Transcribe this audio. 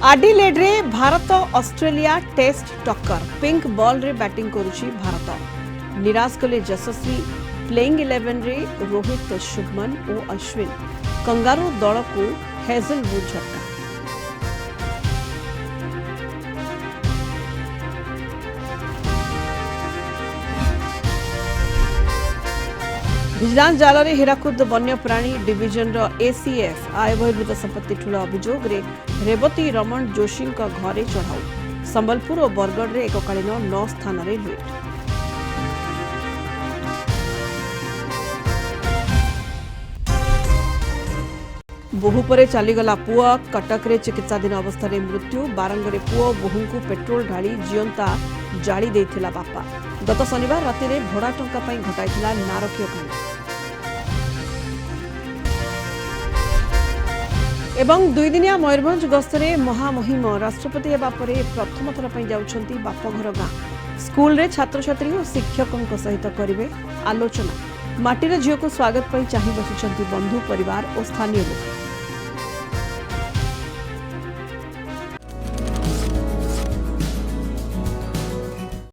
आडिलेड रे Bharat Australia test टक्कर pink ball रे बैटिंग करुछि भारत निराश कले यशस्वी प्लेइंग 11 रे रोहित शुभमन और अश्विन कंगारू दल को हेजलवुड झटका। विजिलेंस जाल में हीराकुद वन्यप्राणी डिविजन एसीएफ आय बहिर्भूत संपत्ति ठूल अभियोग रेवती रमण जोशी घरे चढ़ाऊ संबलपुर और बरगढ़ में एककालीन 9 स्थान में लुट। बोहू पर चलीगला पुआ कटक रे चिकित्साधीन अवस्था मृत्यु बारंगरे पुआ बोहू को पेट्रोल ढाली जीवंता जाली देथिला बापा गत शनिवार राति में भड़ा टंका घटाइथिला नारकीय कांड। एवं दुईदिनिया मयूरभंज गस्तरे महामहिम राष्ट्रपति हेबा परे प्रथम थर पर जाउछंती बापघर गाँ स्कूल रे छात्र छात्री और शिक्षकों सहित करिवे आलोचना माटीर झील को स्वागत पर चाहि बसिछंती बंधु परिवार और स्थानीय लोक।